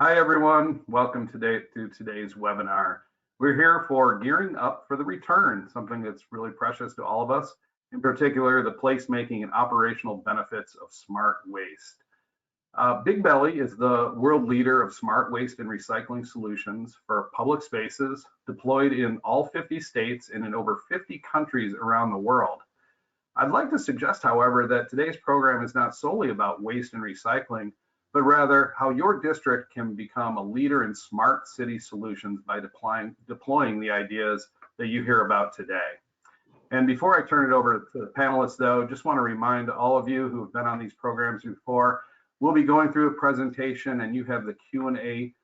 Hi everyone, welcome to today's webinar. We're here for gearing up for the return, something that's really precious to all of us, in particular the placemaking and operational benefits of smart waste. Bigbelly is the world leader of smart waste and recycling solutions for public spaces, deployed in all 50 states and in over 50 countries around the world. I'd like to suggest, however, that today's program is not solely about waste and recycling, but rather how your district can become a leader in smart city solutions by deploying the ideas that you hear about today. And before I turn it over to the panelists, though, just want to remind all of you who have been on these programs before, we'll be going through a presentation and you have the Q&A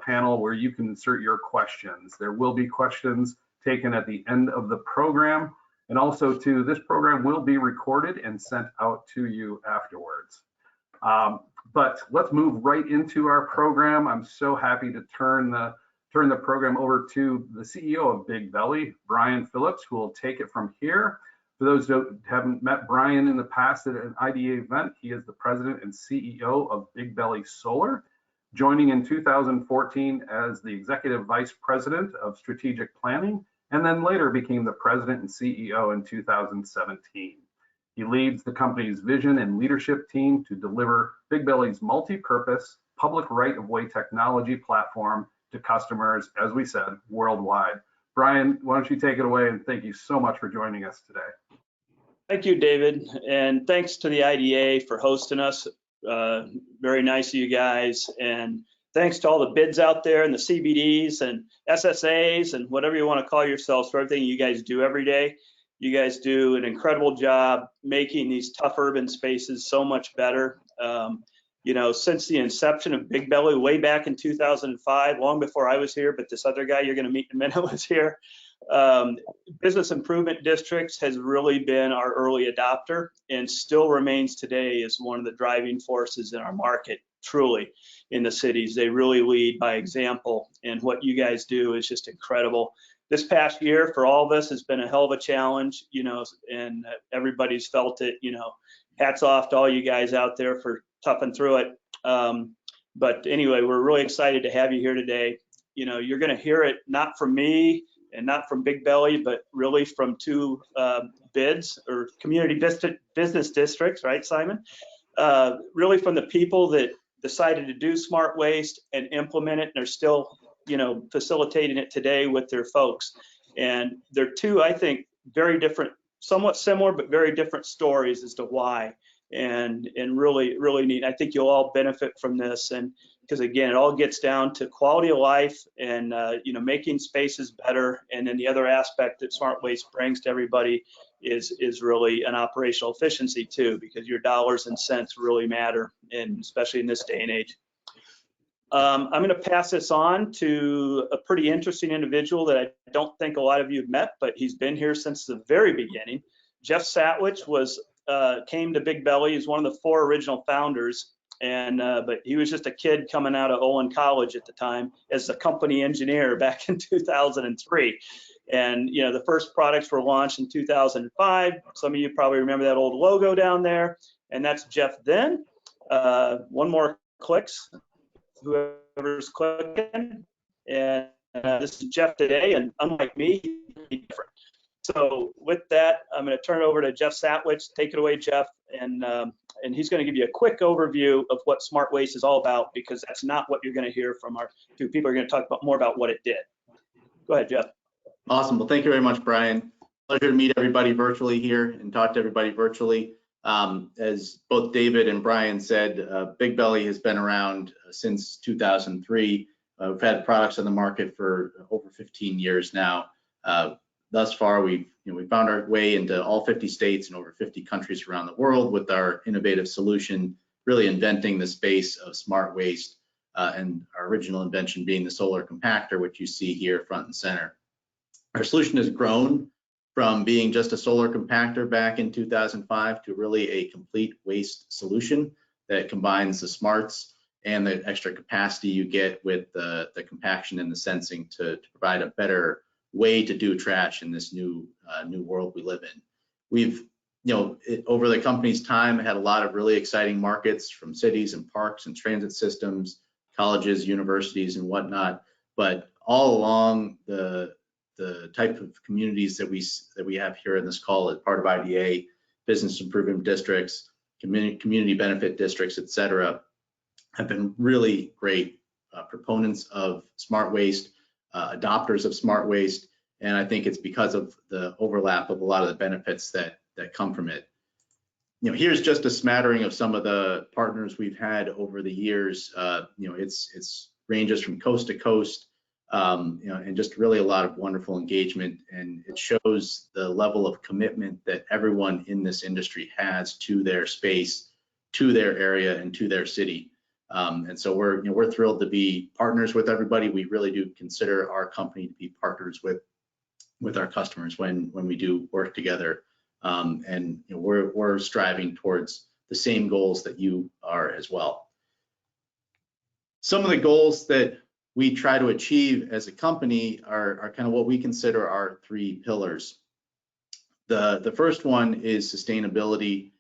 panel where you can insert your questions. There will be questions taken at the end of the program. And also, too, this program will be recorded and sent out to you afterwards. But let's move right into our program. I'm so happy to turn the program over to the CEO of Bigbelly, Brian Phillips, who will take it from here. For those who haven't met Brian in the past at an IDA event, he is the president and CEO of Bigbelly Solar, joining in 2014 as the executive vice president of strategic planning, and then later became the president and CEO in 2017. He leads the company's vision and leadership team to deliver Bigbelly's multi-purpose public right-of-way technology platform to customers, as we said, worldwide. Brian, why don't you take it away, and thank you so much for joining us today. Thank you, David, and thanks to the IDA for hosting us. Very nice of you guys, and thanks to all the bids out there and the CBDs and SSAs and whatever you want to call yourselves for everything you guys do every day. You guys do an incredible job making these tough urban spaces so much better. You know, since the inception of Bigbelly way back in 2005, long before I was here, but this other guy you're going to meet in a minute was here, Business Improvement Districts has really been our early adopter and still remains today as one of the driving forces in our market, truly, in the cities. They really lead by example, and what you guys do is just incredible. This past year for all of us has been a hell of a challenge, you know, and everybody's felt it, you know. Hats off to all you guys out there for toughing through it. But anyway, we're really excited to have you here today. You know, you're going to hear it not from me and not from Bigbelly, but really from two bids or community business districts, right, Simon? Really from the people that decided to do smart waste and implement it and are still, you know, facilitating it today with their folks. And they're two, I think, very different, somewhat similar, but very different stories as to why. And really neat. I think you'll all benefit from this, and because again, it all gets down to quality of life and you know, making spaces better. And then the other aspect that smart waste brings to everybody is really an operational efficiency too, because your dollars and cents really matter, and especially in this day and age. I'm going to pass this on to a pretty interesting individual that I don't think a lot of you have met, but he's been here since the very beginning. Jeff Satwich came to Bigbelly. He's one of the 4 original founders, and but he was just a kid coming out of Olin College at the time as a company engineer back in 2003. And you know, the first products were launched in 2005. Some of you probably remember that old logo down there, and that's Jeff then. One more clicks. Whoever's clicking, and this is Jeff today, and unlike me, he's different. So with that, I'm going to turn it over to Jeff Satwich. Take it away, Jeff, and he's going to give you a quick overview of what smart waste is all about, because that's not what you're going to hear from our 2 people. Are going to talk more about what it did. Go ahead, Jeff. Awesome. Well, thank you very much, Brian. Pleasure to meet everybody virtually here and talk to everybody virtually. As both David and Brian said, Bigbelly has been around since 2003. We've had products on the market for over 15 years now. Thus far, we found our way into all 50 states and over 50 countries around the world with our innovative solution, really inventing the space of smart waste, and our original invention being the solar compactor, which you see here front and center. Our solution has grown from being just a solar compactor back in 2005 to really a complete waste solution that combines the smarts and the extra capacity you get with the compaction and the sensing to provide a better way to do trash in this new world we live in. We've, over the company's time, had a lot of really exciting markets, from cities and parks and transit systems, colleges, universities, and whatnot. But all along the type of communities that we have here in this call as part of IDA, business improvement districts, community benefit districts, et cetera, have been really great proponents of smart waste, adopters of smart waste, and I think it's because of the overlap of a lot of the benefits that come from it. Here's just a smattering of some of the partners we've had over the years. It's ranges from coast to coast, and just really a lot of wonderful engagement, and it shows the level of commitment that everyone in this industry has to their space, to their area, and to their city. And so we're thrilled to be partners with everybody. We really do consider our company to be partners with our customers when we do work together. And we're striving towards the same goals that you are as well. Some of the goals that we try to achieve as a company are kind of what we consider our 3 pillars. The first one is sustainability.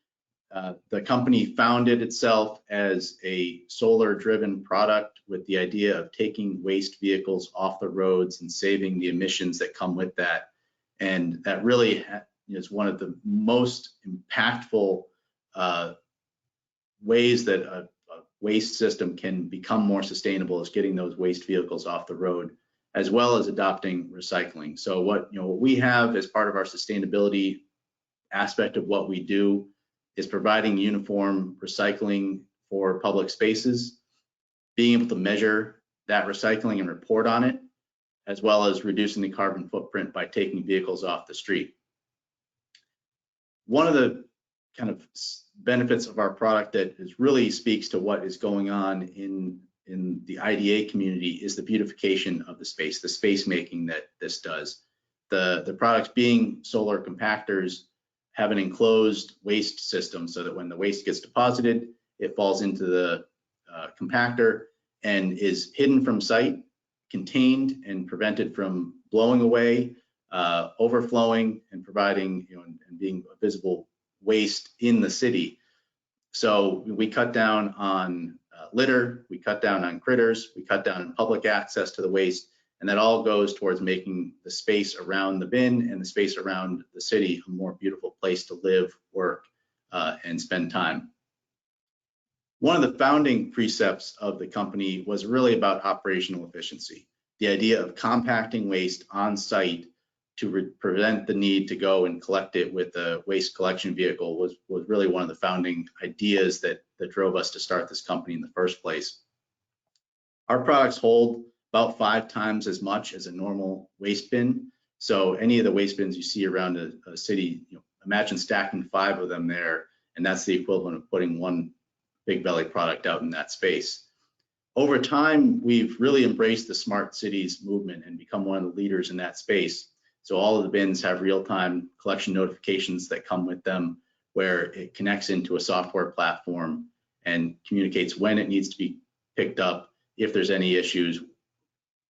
The company founded itself as a solar-driven product with the idea of taking waste vehicles off the roads and saving the emissions that come with that. And that really is one of the most impactful ways that a waste system can become more sustainable, is getting those waste vehicles off the road, as well as adopting recycling. So what we have as part of our sustainability aspect of what we do is providing uniform recycling for public spaces, being able to measure that recycling and report on it, as well as reducing the carbon footprint by taking vehicles off the street. One of the kind of benefits of our product that really speaks to what is going on in the IDA community is the beautification of the space making that this does. The products, being solar compactors, have an enclosed waste system so that when the waste gets deposited, it falls into the compactor and is hidden from sight, contained, and prevented from blowing away, overflowing, and providing and being a visible waste in the city. So we cut down on litter, we cut down on critters, we cut down on public access to the waste, and that all goes towards making the space around the bin and the space around the city a more beautiful place to live, work, and spend time. One of the founding precepts of the company was really about operational efficiency. The idea of compacting waste on site to prevent the need to go and collect it with a waste collection vehicle was really one of the founding ideas that drove us to start this company in the first place. Our products hold about 5 times as much as a normal waste bin. So any of the waste bins you see around a city, imagine stacking 5 of them there, and that's the equivalent of putting one Bigbelly product out in that space. Over time, we've really embraced the smart cities movement and become one of the leaders in that space. So all of the bins have real-time collection notifications that come with them, where it connects into a software platform and communicates when it needs to be picked up, if there's any issues,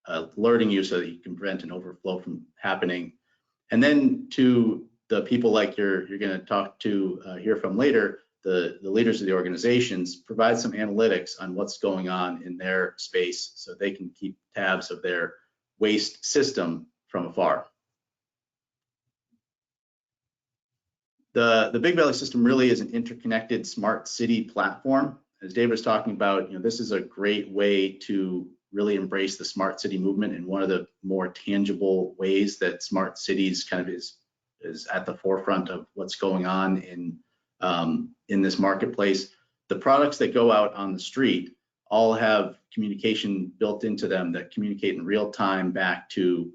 alerting you so that you can prevent an overflow from happening. And then to the people like you're going to talk to hear from later, the leaders of the organizations, provide some analytics on what's going on in their space so they can keep tabs of their waste system from afar. The Bigbelly system really is an interconnected smart city platform. As David was talking about, this is a great way to really embrace the smart city movement, and one of the more tangible ways that smart cities kind of is at the forefront of what's going on in this marketplace. The products that go out on the street all have communication built into them that communicate in real time back to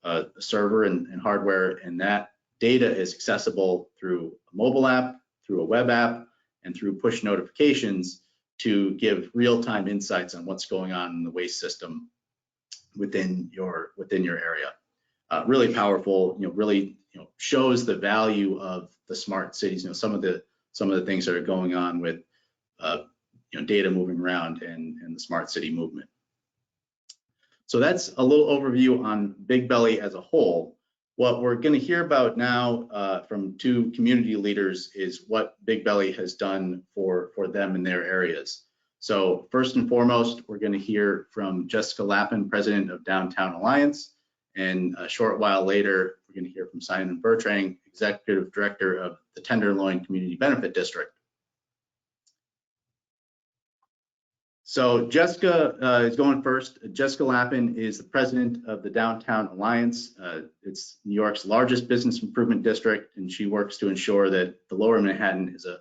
a server and hardware, and that data is accessible through a mobile app, through a web app, and through push notifications to give real-time insights on what's going on in the waste system within your area. Really powerful, really shows the value of the smart cities. Some of the things that are going on with data moving around and the smart city movement. So that's a little overview on Bigbelly as a whole. What we're going to hear about now from 2 community leaders is what Bigbelly has done for them in their areas. So first and foremost, we're going to hear from Jessica Lappin, President of Downtown Alliance. And a short while later, we're going to hear from Simon Bertrand, Executive Director of the Tenderloin Community Benefit District. So Jessica is going first. Jessica Lappin is the president of the Downtown Alliance. It's New York's largest business improvement district, and she works to ensure that the Lower Manhattan is a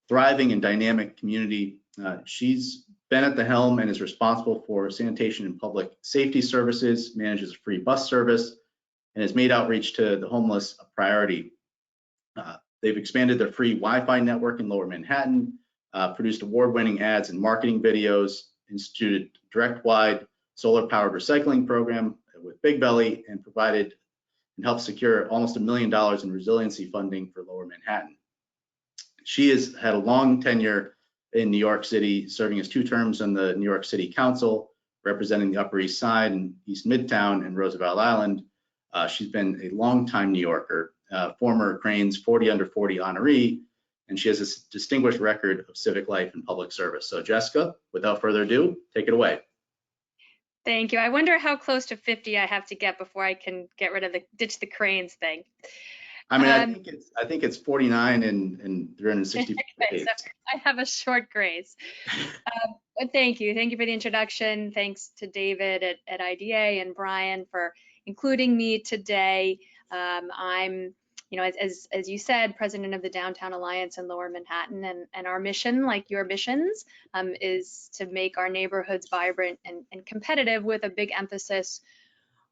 thriving and dynamic community. She's been at the helm and is responsible for sanitation and public safety services, manages a free bus service, and has made outreach to the homeless a priority. They've expanded their free Wi-Fi network in Lower Manhattan, produced award-winning ads and marketing videos, instituted direct-wide solar-powered recycling program with Bigbelly, and provided and helped secure almost $1 million in resiliency funding for Lower Manhattan. She has had a long tenure in New York City, serving as 2 terms on the New York City Council, representing the Upper East Side and East Midtown and Roosevelt Island. She's been a longtime New Yorker, former Crane's 40 Under 40 honoree, and she has a distinguished record of civic life and public service. So Jessica, without further ado, take it away. Thank you. I wonder how close to 50 I have to get before I can get rid of ditch the Cranes thing. I mean, I think it's 49 and 364 days. So I have a short grace. But thank you for the introduction. Thanks to David at IDA and Brian for including me today. I'm, as you said, president of the Downtown Alliance in Lower Manhattan, and our mission, like your missions, is to make our neighborhoods vibrant and competitive, with a big emphasis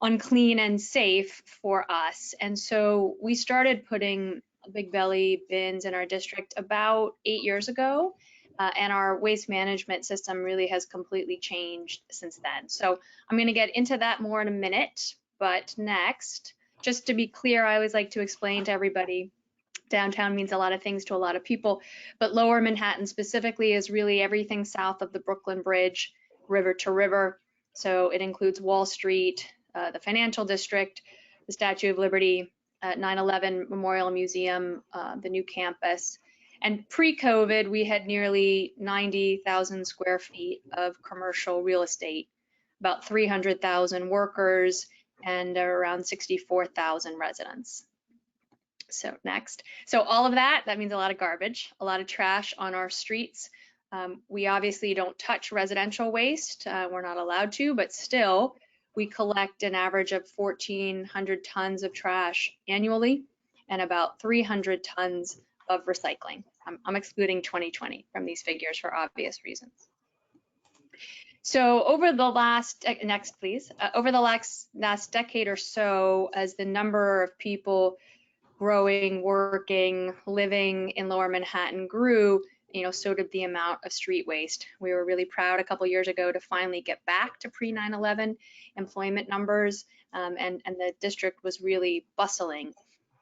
on clean and safe for us. And so we started putting Bigbelly bins in our district about 8 years ago, and our waste management system really has completely changed since then. So I'm going to get into that more in a minute, but next, just to be clear, I always like to explain to everybody, downtown means a lot of things to a lot of people, but Lower Manhattan specifically is really everything south of the Brooklyn Bridge, river to river. So it includes Wall Street, the financial district, the Statue of Liberty, 9/11 Memorial Museum, the new campus. And pre-COVID, we had nearly 90,000 square feet of commercial real estate, about 300,000 workers, and around 64,000 residents. So next. So all of that means a lot of garbage, a lot of trash on our streets. We obviously don't touch residential waste. We're not allowed to, but still, we collect an average of 1,400 tons of trash annually and about 300 tons of recycling. I'm excluding 2020 from these figures for obvious reasons. So over the last, next please, over the last decade or so, as the number of people growing, working, living in Lower Manhattan grew, so did the amount of street waste. We were really proud a couple years ago to finally get back to pre-9/11 employment numbers, and the district was really bustling.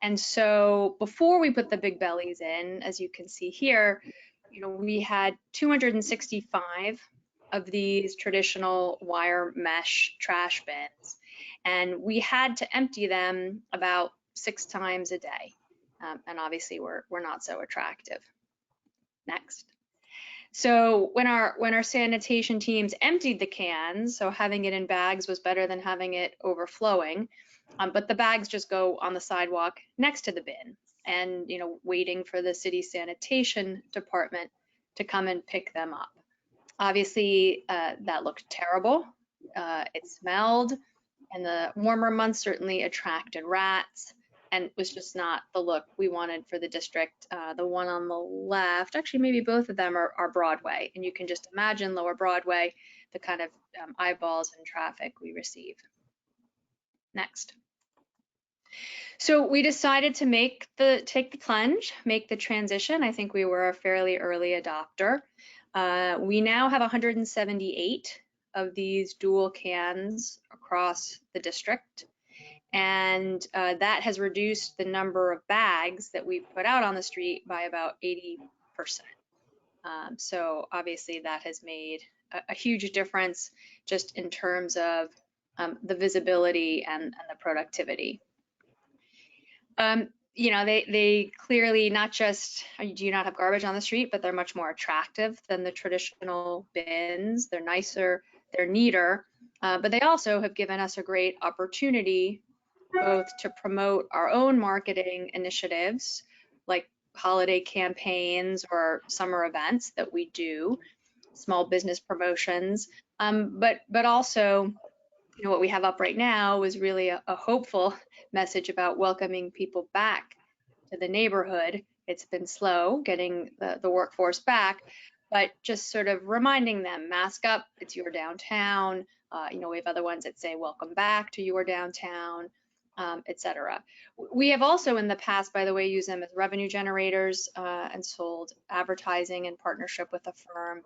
And so before we put the Bigbellys in, as you can see here, we had 265 of these traditional wire mesh trash bins, and we had to empty them about 6 times a day, and obviously we're not so attractive. Next. So when our sanitation teams emptied the cans, so having it in bags was better than having it overflowing, but the bags just go on the sidewalk next to the bin, and waiting for the city sanitation department to come and pick them up. Obviously, that looked terrible. It smelled, and the warmer months certainly attracted rats, and was just not the look we wanted for the district. The one on the left, actually maybe both of them are Broadway, and you can just imagine Lower Broadway, the kind of eyeballs and traffic we receive. Next. So we decided to take the plunge, make the transition. I think we were a fairly early adopter. We now have 178 of these dual cans across the district, and that has reduced the number of bags that we put out on the street by about 80%. So obviously that has made a huge difference just in terms of the visibility and the productivity. you know, they clearly not just do you not have garbage on the street, but they're much more attractive than the traditional bins. They're nicer, they're neater, but they also have given us a great opportunity both to promote our own marketing initiatives like holiday campaigns or summer events that we do, small business promotions, but also, you know, what we have up right now is really a hopeful message about welcoming people back to the neighborhood. It's been slow getting the workforce back, but just sort of reminding them, mask up, it's your downtown. You know, we have other ones that say, welcome back to your downtown, etc. We have also in the past, by the way, used them as revenue generators and sold advertising in partnership with a firm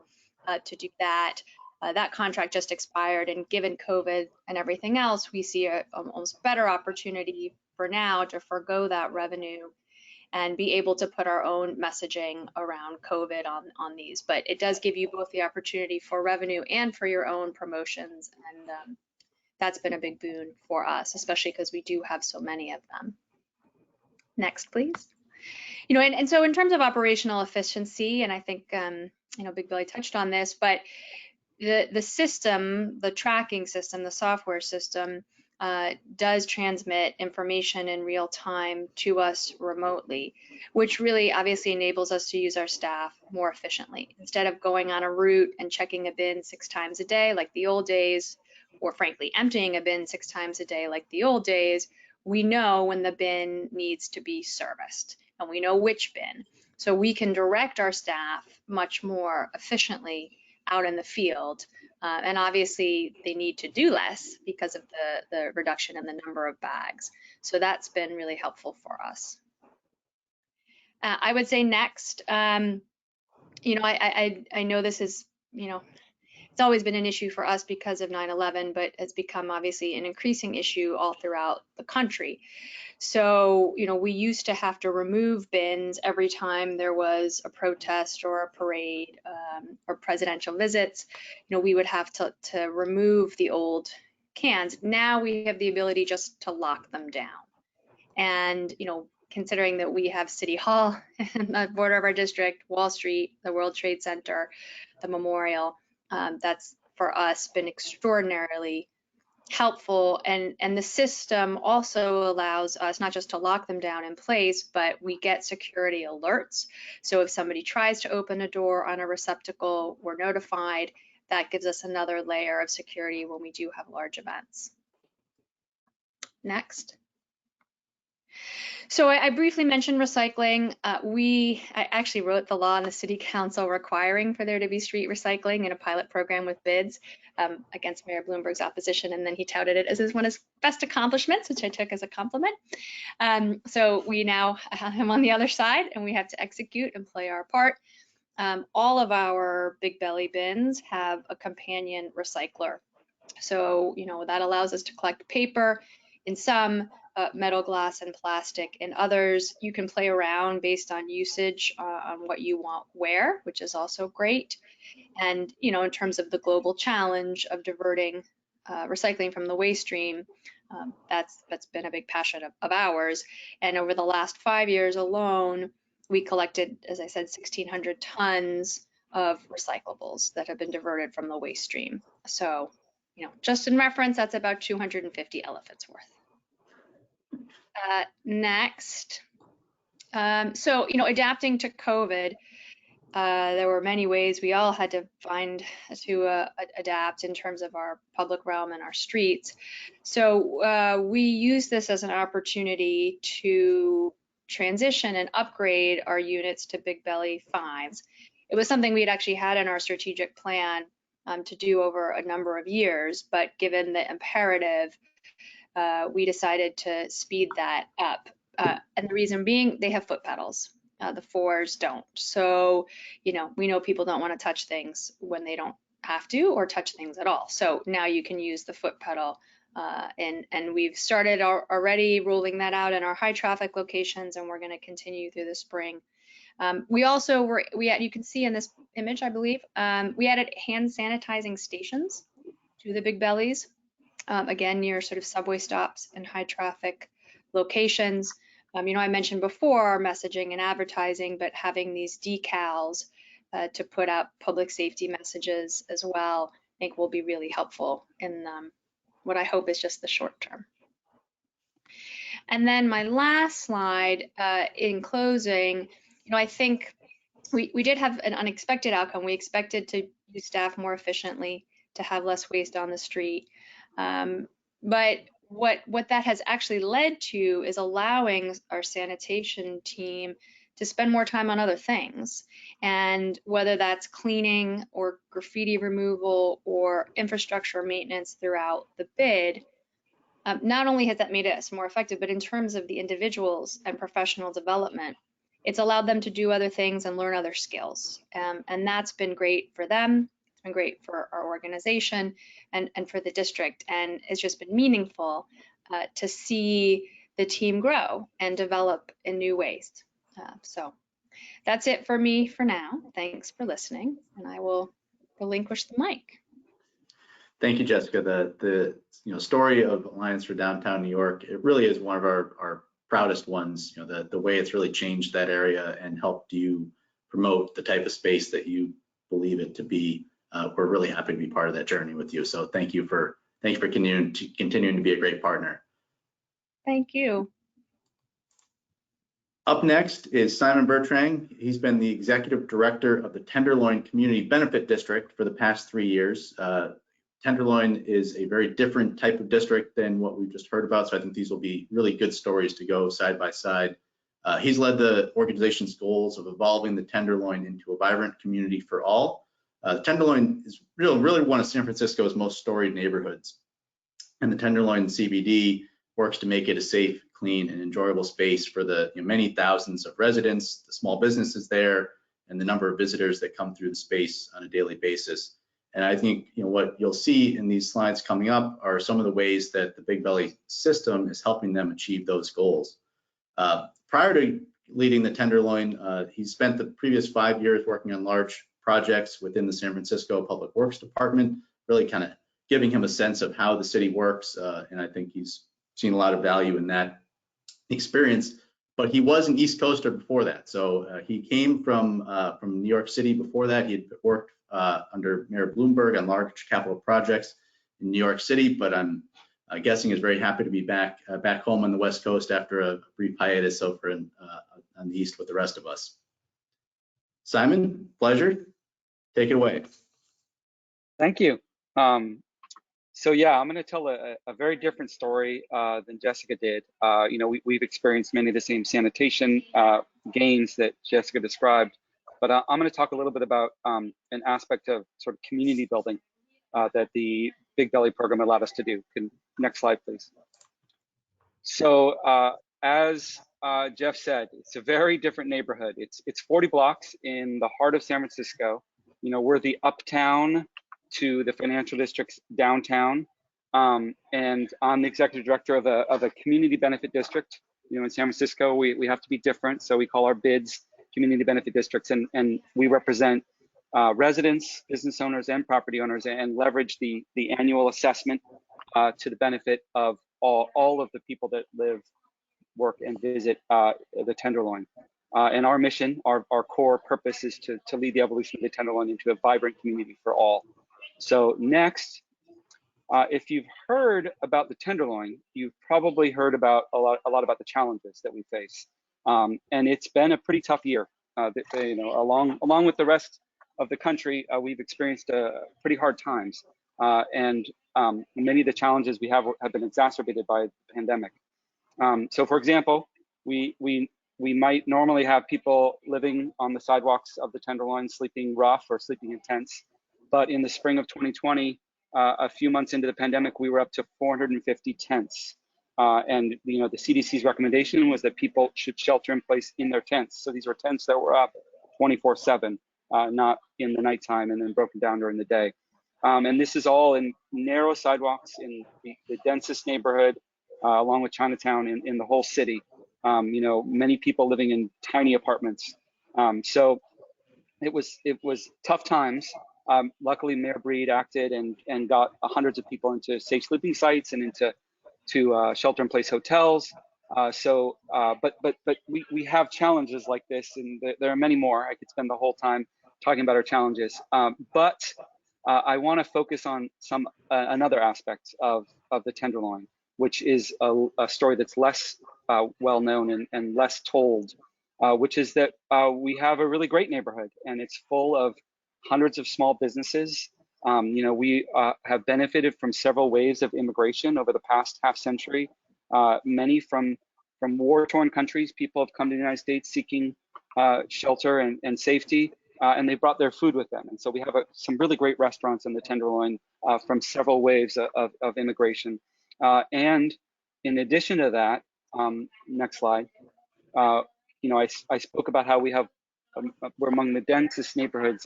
to do that. That contract just expired, and given COVID and everything else, we see a almost better opportunity for now to forgo that revenue and be able to put our own messaging around COVID on these. But it does give you both the opportunity for revenue and for your own promotions, and that's been a big boon for us, especially because we do have so many of them. Next, please. You know, and so in terms of operational efficiency, and I think you know, Bigbelly touched on this, but the system, the tracking system, the software system does transmit information in real time to us remotely, which really obviously enables us to use our staff more efficiently. Instead of going on a route and checking a bin 6 times a day like the old days, or frankly emptying a bin 6 times a day like the old days, we know when the bin needs to be serviced and we know which bin. So we can direct our staff much more efficiently out in the field. And obviously they need to do less because of the reduction in the number of bags. So that's been really helpful for us. I would say next, you know, I know this is, you know, it's always been an issue for us because of 9/11, but it's become obviously an increasing issue all throughout the country. So, you know, we used to have to remove bins every time there was a protest or a parade or presidential visits. You know, we would have to remove the old cans. Now we have the ability just to lock them down. And, you know, considering that we have City Hall in the border of our district, Wall Street, the World Trade Center, the Memorial, that's for us been extraordinarily helpful, and the system also allows us not just to lock them down in place, but we get security alerts. So if somebody tries to open a door on a receptacle, we're notified. That gives us another layer of security when we do have large events. Next. So I briefly mentioned recycling. I actually wrote the law in the city council requiring for there to be street recycling in a pilot program with bids against Mayor Bloomberg's opposition, and then he touted it as one of his best accomplishments, which I took as a compliment. So we now have him on the other side, and we have to execute and play our part. All of our Bigbelly bins have a companion recycler. So, you know, that allows us to collect paper in some, metal, glass, and plastic. In others, you can play around based on usage on what you want where, which is also great. And, you know, in terms of the global challenge of diverting recycling from the waste stream, that's been a big passion of ours. And over the last 5 years alone, we collected, as I said, 1,600 tons of recyclables that have been diverted from the waste stream. So, you know, just in reference, that's about 250 elephants worth. Next. So, you know, adapting to COVID, there were many ways we all had to find to adapt in terms of our public realm and our streets. So we use this as an opportunity to transition and upgrade our units to Bigbelly 5s. It was something we'd actually had in our strategic plan to do over a number of years, but given the imperative, we decided to speed that up. And the reason being, they have foot pedals. The 4s don't. So, you know, we know people don't want to touch things when they don't have to or touch things at all. So now you can use the foot pedal. And we've started already rolling that out in our high traffic locations, and we're going to continue through the spring. We also you can see in this image, I believe, we added hand sanitizing stations to the Bigbellies. Again, near sort of subway stops and high traffic locations. I mentioned before our messaging and advertising, but having these decals to put out public safety messages as well, I think will be really helpful in what I hope is just the short term. And then my last slide in closing, I think we did have an unexpected outcome. We expected to use staff more efficiently, to have less waste on the street. But what that has actually led to is allowing our sanitation team to spend more time on other things. And whether that's cleaning or graffiti removal or infrastructure maintenance throughout the bid, not only has that made us more effective, but in terms of the individuals and professional development, it's allowed them to do other things and learn other skills. And that's been great for them. It's been great for our organization and for the district. And it's just been meaningful to see the team grow and develop in new ways. So that's it for me for now. Thanks for listening, and I will relinquish the mic. Thank you, Jessica. The story of Alliance for Downtown New York, it really is one of our proudest ones. The way it's really changed that area and helped you promote the type of space that you believe it to be. We're really happy to be part of that journey with you. So thank you for continuing to be a great partner. Thank you. Up next is Simon Bertrand. He's been the executive director of the Tenderloin Community Benefit District for the past 3 years. Tenderloin is a very different type of district than what we've just heard about, so I think these will be really good stories to go side by side. He's led the organization's goals of evolving the Tenderloin into a vibrant community for all. The Tenderloin is really one of San Francisco's most storied neighborhoods, and the Tenderloin CBD works to make it a safe, clean, and enjoyable space for the many thousands of residents, the small businesses there, and the number of visitors that come through the space on a daily basis. And I think what you'll see in these slides coming up are some of the ways that the Bigbelly system is helping them achieve those goals. Prior to leading the Tenderloin, he spent the previous 5 years working on large projects within the San Francisco Public Works Department, really kind of giving him a sense of how the city works. And I think he's seen a lot of value in that experience. But he was an East Coaster before that. So he came from New York City before that. He had worked under Mayor Bloomberg on large capital projects in New York City, but I'm guessing is very happy to be back home on the West Coast after a brief hiatus over on the East with the rest of us. Simon, pleasure. Take it away. Thank you. So yeah, I'm going to tell a very different story than Jessica did. We've experienced many of the same sanitation gains that Jessica described, but I'm going to talk a little bit about an aspect of sort of community building that the Bigbelly program allowed us to do. Next slide, please. So as Jeff said, it's a very different neighborhood. It's 40 blocks in the heart of San Francisco. We're the uptown to the financial district's downtown, and I'm the executive director of a community benefit district. In San Francisco, we have to be different, so we call our bids community benefit districts, and we represent residents, business owners, and property owners, and leverage the annual assessment to the benefit of all of the people that live, work, and visit the Tenderloin. And our mission, our core purpose, is to lead the evolution of the Tenderloin into a vibrant community for all. So next, if you've heard about the Tenderloin, you've probably heard about a lot about the challenges that we face, and it's been a pretty tough year. Along with the rest of the country, we've experienced pretty hard times, and many of the challenges we have been exacerbated by the pandemic. So, for example, we might normally have people living on the sidewalks of the Tenderloin, sleeping rough or sleeping in tents. But in the spring of 2020, a few months into the pandemic, we were up to 450 tents. And the CDC's recommendation was that people should shelter in place in their tents. So these were tents that were up 24/7, not in the nighttime and then broken down during the day. And this is all in narrow sidewalks in the densest neighborhood, along with Chinatown in the whole city. Many people living in tiny apartments. So it was tough times. Luckily, Mayor Breed acted and got hundreds of people into safe sleeping sites and into shelter-in-place hotels. But we have challenges like this, and there are many more. I could spend the whole time talking about our challenges. But I want to focus on another aspect of the Tenderloin, which is a story that's less well known and less told, which is that we have a really great neighborhood, and it's full of hundreds of small businesses. We have benefited from several waves of immigration over the past half century. Many from war-torn countries. People have come to the United States seeking shelter and safety, and they brought their food with them. And so we have some really great restaurants in the Tenderloin from several waves of immigration. And in addition to that, next slide, I spoke about how we're among the densest neighborhoods,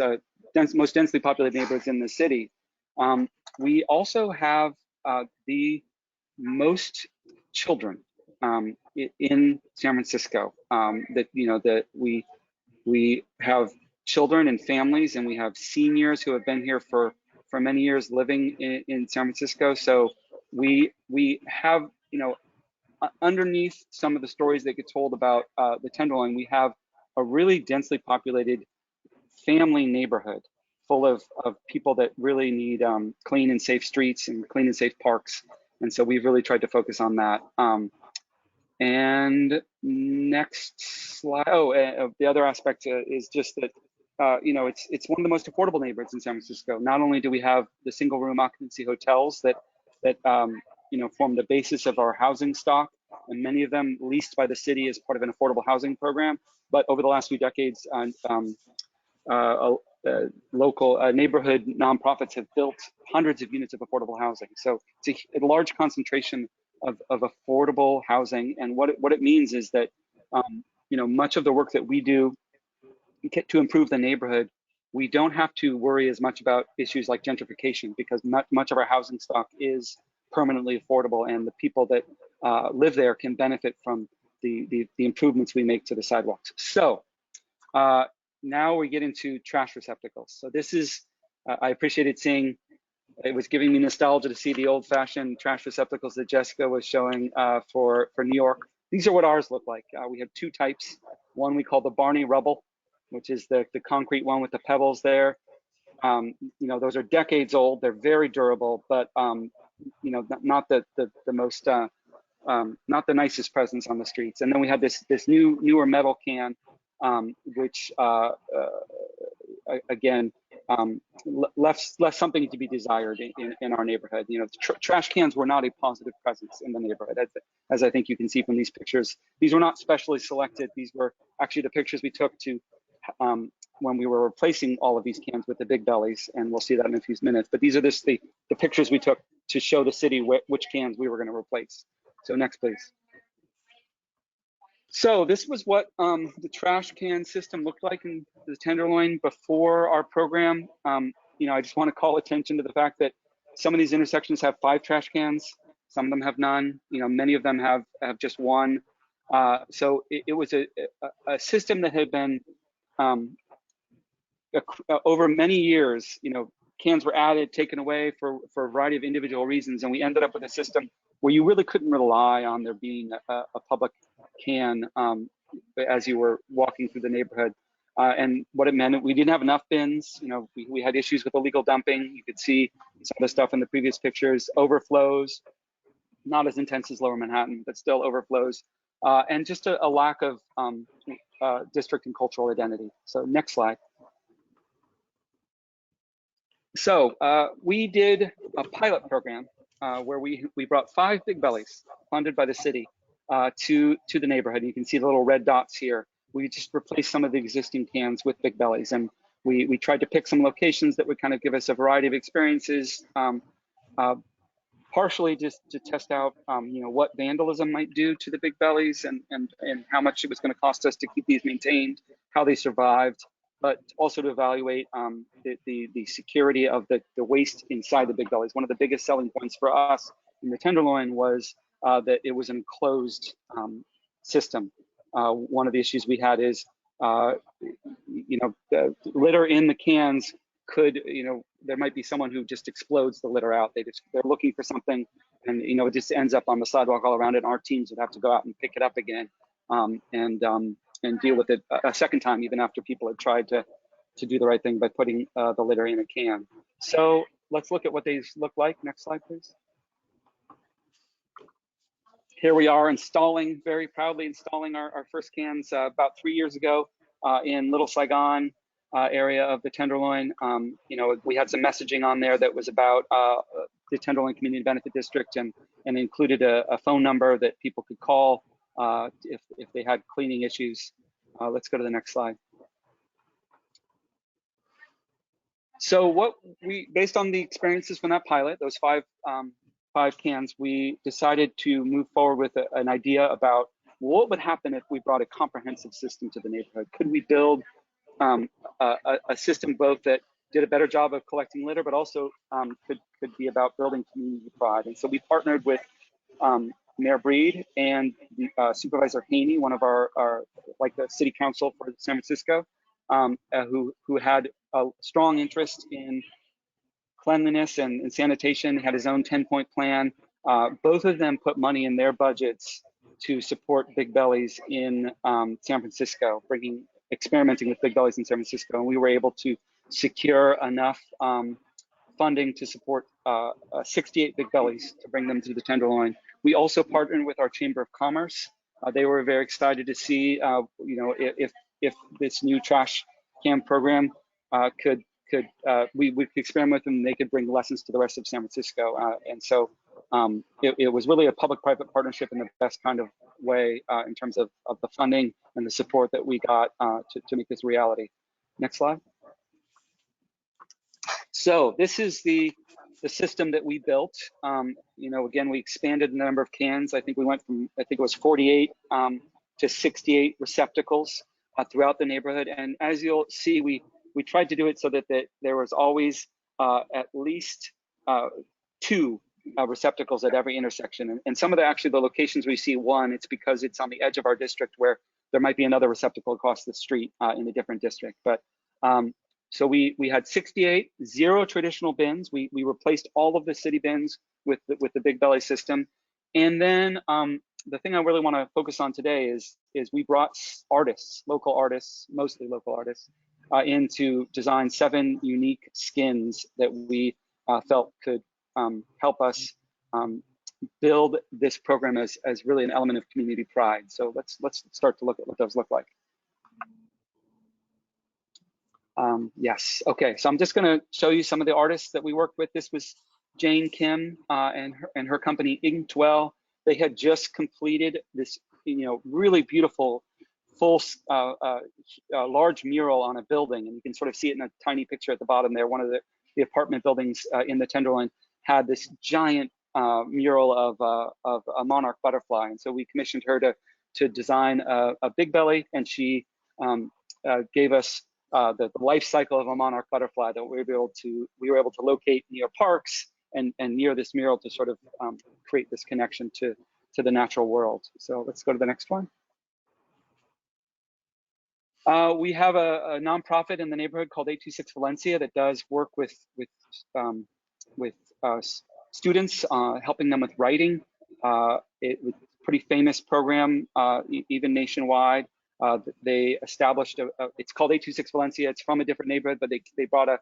most densely populated neighborhoods in the city. We also have the most children in San Francisco. That we have children and families, and we have seniors who have been here for many years living in San Francisco. So we have, underneath some of the stories that get told about the Tenderloin, we have a really densely populated family neighborhood full of people that really need clean and safe streets and clean and safe parks. And so we've really tried to focus on that. And next slide. The other aspect is just that, it's one of the most affordable neighborhoods in San Francisco. Not only do we have the single room occupancy hotels that form the basis of our housing stock, and many of them leased by the city as part of an affordable housing program, but over the last few decades, local neighborhood nonprofits have built hundreds of units of affordable housing. So it's a large concentration of affordable housing. And what it means is that much of the work that we do to improve the neighborhood, we don't have to worry as much about issues like gentrification, because much of our housing stock is permanently affordable, and the people that live there can benefit from the improvements we make to the sidewalks. So now we get into trash receptacles. So this is, I appreciated seeing, it was giving me nostalgia to see the old-fashioned trash receptacles that Jessica was showing for New York. These are what ours look like. We have two types. One we call the Barney Rubble, which is the concrete one with the pebbles there. Those are decades old. They're very durable, but not the most, not the nicest presence on the streets. And then we have this newer metal can, which again left something to be desired in our neighborhood. Trash cans were not a positive presence in the neighborhood, as I think you can see from these pictures. These were not specially selected. These were actually the pictures we took to when we were replacing all of these cans with the Bigbellies, and we'll see that in a few minutes. But these are the pictures we took to show the city which cans we were going to replace. So next, please. So this was what the trash can system looked like in the Tenderloin before our program. I just want to call attention to the fact that some of these intersections have 5 trash cans. Some of them have none. Many of them have just one. So it was a system that had been over many years. Cans were added, taken away for a variety of individual reasons, and we ended up with a system where you really couldn't rely on there being a public can as you were walking through the neighborhood. And what it meant, we didn't have enough bins. We had issues with illegal dumping. You could see some of the stuff in the previous pictures. Overflows, not as intense as Lower Manhattan, but still overflows. And just a lack of district and cultural identity. So next slide. So we did a pilot program where we brought 5 Bigbellies funded by the city to the neighborhood. You can see the little red dots here. We just replaced some of the existing cans with Bigbellies, and we tried to pick some locations that would kind of give us a variety of experiences, partially just to test out what vandalism might do to the Bigbellies and how much it was going to cost us to keep these maintained, how they survived, but also to evaluate the security of the waste inside the Bigbellies. One of the biggest selling points for us in the Tenderloin was that it was an enclosed system. One of the issues we had is, the litter in the cans could, there might be someone who just explodes the litter out. They're looking for something you know, it just ends up on the sidewalk all around it, and our teams would have to go out and pick it up again, and deal with it a second time, even after people had tried to do the right thing by putting the litter in a can. So let's look at what these look like. Next slide, please. Here we are installing, very proudly installing our first cans about 3 years ago in Little Saigon area of the Tenderloin. You know, we had some messaging on there that was about the Tenderloin Community Benefit District, and included a phone number that people could call if they had cleaning issues. Let's go to the next slide. So what based on the experiences from that pilot, those five cans, we decided to move forward with an idea about what would happen if we brought a comprehensive system to the neighborhood. Could we build a system both that did a better job of collecting litter, but also could be about building community pride? And so we partnered with Mayor Breed and Supervisor Haney, one of our like the city council for San Francisco, who had a strong interest in cleanliness and sanitation, had his own 10-point plan. Both of them put money in their budgets to support Bigbellies in San Francisco, experimenting with Bigbellies in San Francisco. And we were able to secure enough funding to support 68 Bigbellies to bring them to the Tenderloin. We also partnered with our Chamber of Commerce. They were very excited to see, you know, if this new trash can program we could experiment with them, and they could bring lessons to the rest of San Francisco. And so it was really a public-private partnership in the best kind of way in terms of the funding and the support that we got to make this a reality. Next slide. So this is the system that we built. You know, again, we expanded the number of cans. I think we went from, I think it was 48 to 68 receptacles throughout the neighborhood. And as you'll see, we tried to do it so that there was always at least 2 receptacles at every intersection. And some of the locations we see one, it's because it's on the edge of our district where there might be another receptacle across the street in a different district. But so we had 68, 0 traditional bins. We replaced all of the city bins with the Bigbelly system. And then the thing I really want to focus on today is we brought artists, local artists, mostly local artists, in to design 7 unique skins that we felt could help us build this program as really an element of community pride. So let's start to look at what those look like. Yes, okay, so I'm just gonna show you some of the artists that we worked with. This was Jane Kim and her company Inkdwell. They had just completed this, you know, really beautiful full large mural on a building, and you can sort of see it in a tiny picture at the bottom there. One of the apartment buildings in the Tenderloin had this giant mural of a monarch butterfly, and so we commissioned her to design a Bigbelly, and she gave us the life cycle of a monarch butterfly that we were able to locate near parks and near this mural to sort of create this connection to the natural world. So let's go to the next one. We have a nonprofit in the neighborhood called 826 Valencia that does work with students, helping them with writing. It's a pretty famous program, even nationwide. They established it's called 826 Valencia. It's from a different neighborhood, but they brought a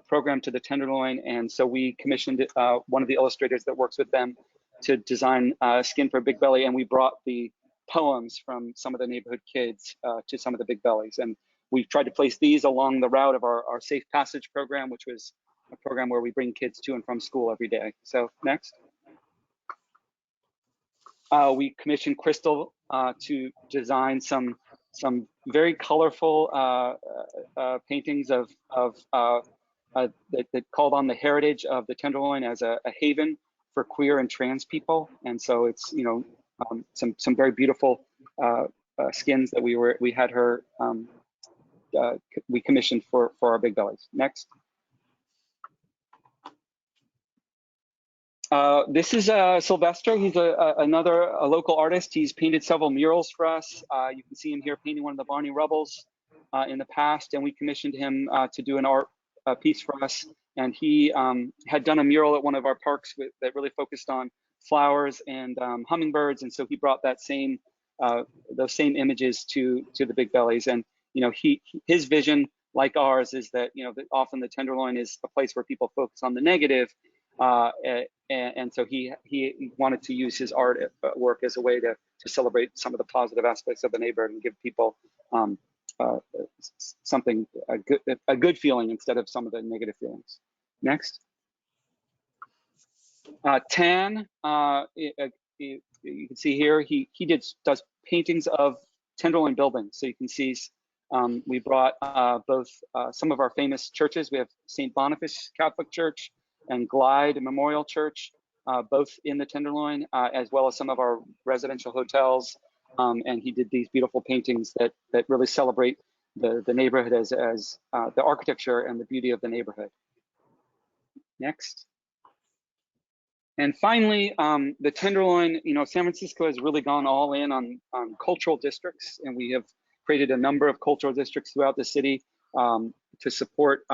program to the Tenderloin, and so we commissioned one of the illustrators that works with them to design a skin for Bigbelly, and we brought the poems from some of the neighborhood kids to some of the Bigbellies, and we tried to place these along the route of our Safe Passage program, which was a program where we bring kids to and from school every day. So next. We commissioned Crystal to design some very colorful paintings of that called on the heritage of the Tenderloin as a haven for queer and trans people. And so it's, you know, some very beautiful skins that we had her we commissioned for our Bigbellies. Next. This is Sylvester. He's another local artist. He's painted several murals for us. You can see him here painting one of the Barney Rubbles in the past, and we commissioned him to do an art piece for us. And he had done a mural at one of our parks that really focused on flowers and hummingbirds, and so he brought that same those same images to the Bigbellies. And his vision, like ours, is that that often the Tenderloin is a place where people focus on the negative, and so he wanted to use his art work as a way to celebrate some of the positive aspects of the neighborhood and give people something a good feeling instead of some of the negative feelings. Next. Tan, you can see here, he does paintings of Tenderloin buildings. So you can see we brought both some of our famous churches. We have St. Boniface Catholic Church and Glide Memorial Church, both in the Tenderloin, as well as some of our residential hotels. And he did these beautiful paintings that really celebrate the neighborhood as the architecture and the beauty of the neighborhood. Next. And finally, the Tenderloin, San Francisco has really gone all in on cultural districts, and we have created a number of cultural districts throughout the city to support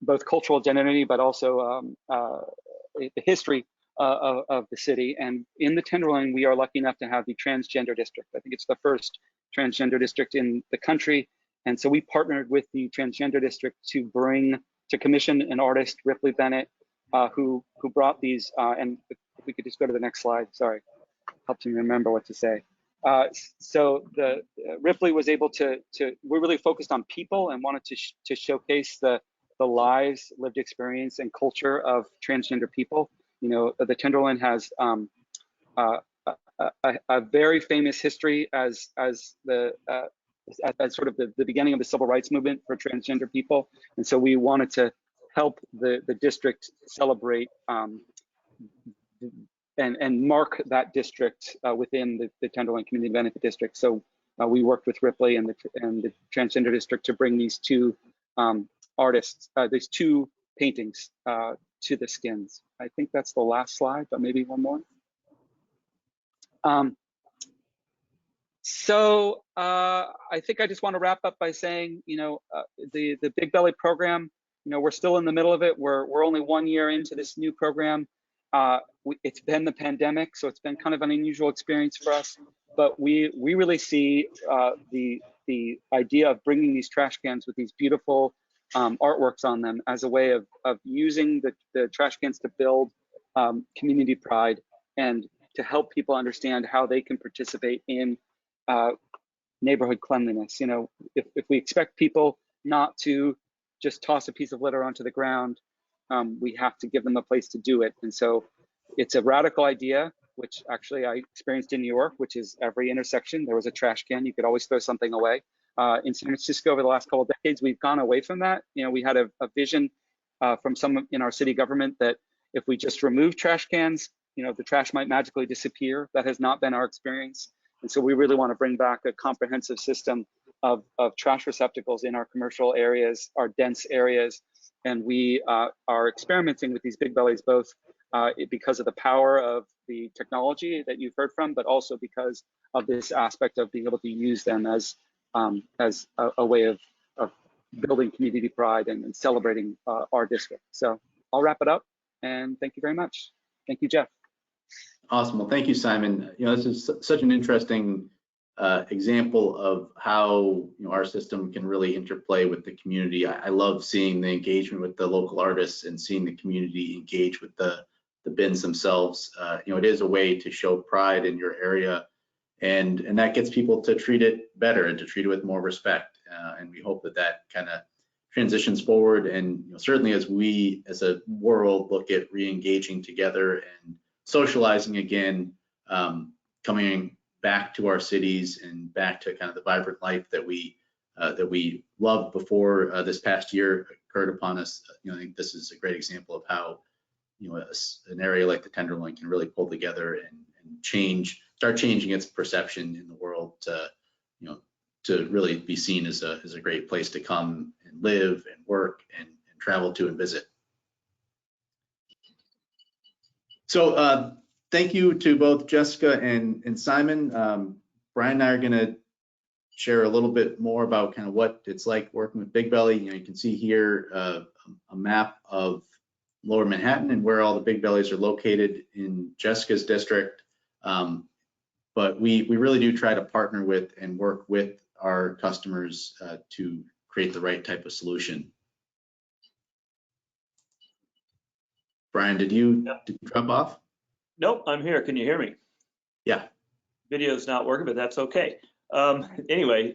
both cultural identity, but also the history of the city. And in the Tenderloin, we are lucky enough to have the transgender district. I think it's the first transgender district in the country. And so we partnered with the transgender district to commission an artist, Ripley Bennett, who brought these, and if we could just go to the next slide, sorry, helped me remember what to say. So the Ripley was able to we're really focused on people and wanted to showcase the lives, lived experience, and culture of transgender people. The Tenderloin has a very famous history as sort of the beginning of the civil rights movement for transgender people, and so we wanted to help the district celebrate and mark that district within the Tenderloin Community Benefit District. So we worked with Ripley and the Transgender District to bring these two artists, these two paintings to the skins. I think that's the last slide, but maybe one more. So I think I just want to wrap up by saying, the Bigbelly program, we're still in the middle of it. We're only 1 year into this new program. It's been the pandemic, so it's been kind of an unusual experience for us. But we really see the idea of bringing these trash cans with these beautiful artworks on them as a way of using the trash cans to build community pride and to help people understand how they can participate in neighborhood cleanliness. If we expect people not to just toss a piece of litter onto the ground, we have to give them a place to do it. And so it's a radical idea, which actually I experienced in New York, which is every intersection, there was a trash can. You could always throw something away. In San Francisco over the last couple of decades, we've gone away from that. We had a vision from some in our city government that if we just remove trash cans, the trash might magically disappear. That has not been our experience. And so we really want to bring back a comprehensive system of trash receptacles in our commercial areas, our dense areas. And we are experimenting with these Bigbellies, both because of the power of the technology that you've heard from, but also because of this aspect of being able to use them as a way of building community pride and celebrating our district. So I'll wrap it up, and thank you very much. Thank you, Jeff. Awesome. Well, thank you, Simon. This is such an interesting example of how our system can really interplay with the community. I love seeing the engagement with the local artists and seeing the community engage with the bins themselves. It is a way to show pride in your area, and that gets people to treat it better and to treat it with more respect. And we hope that kind of transitions forward. And certainly as we as a world look at re-engaging together and socializing again, coming back to our cities and back to kind of the vibrant life that we loved before this past year occurred upon us. I think this is a great example of how an area like the Tenderloin can really pull together and start changing its perception in the world to really be seen as a great place to come and live and work and travel to and visit. So thank you to both Jessica and Simon. Brian and I are going to share a little bit more about kind of what it's like working with Bigbelly. You can see here a map of Lower Manhattan and where all the Big Bellies are located in Jessica's district. But we really do try to partner with and work with our customers to create the right type of solution. Brian, did you drop off? Nope, I'm here. Can you hear me? Yeah. Video's not working, but that's okay. Anyway,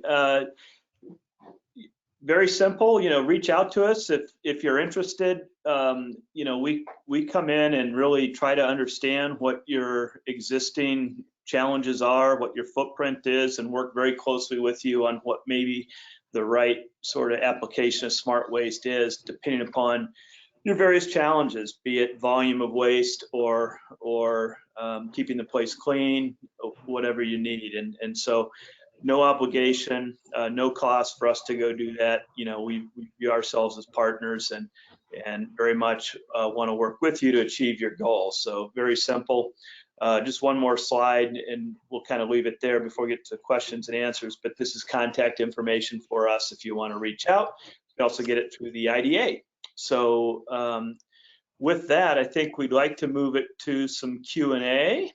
very simple, reach out to us if you're interested. We come in and really try to understand what your existing challenges are, what your footprint is, and work very closely with you on what maybe the right sort of application of smart waste is, depending upon your various challenges, be it volume of waste or keeping the place clean, whatever you need. And so no obligation, no cost for us to go do that. We view ourselves as partners and very much want to work with you to achieve your goals. So very simple. Just one more slide and we'll kind of leave it there before we get to questions and answers. But this is contact information for us if you want to reach out. You can also get it through the IDA. So with that, I think we'd like to move it to some Q&A.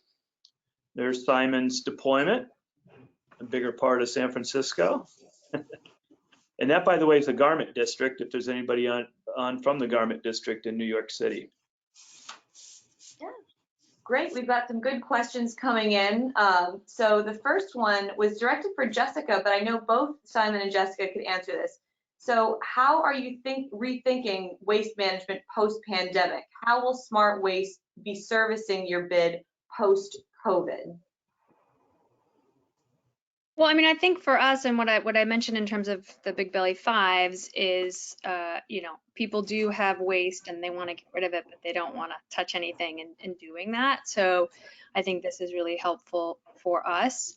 There's Simon's deployment, a bigger part of San Francisco. And that, by the way, is the Garment District, if there's anybody on from the Garment District in New York City. Yeah, great. We've got some good questions coming in. So the first one was directed for Jessica, but I know both Simon and Jessica could answer this. So how are you rethinking waste management post-pandemic? How will Smart Waste be servicing your bid post-COVID? Well, I mean, I think for us, and what I mentioned in terms of the Bigbelly Fives is, people do have waste and they want to get rid of it, but they don't want to touch anything in doing that. So I think this is really helpful for us.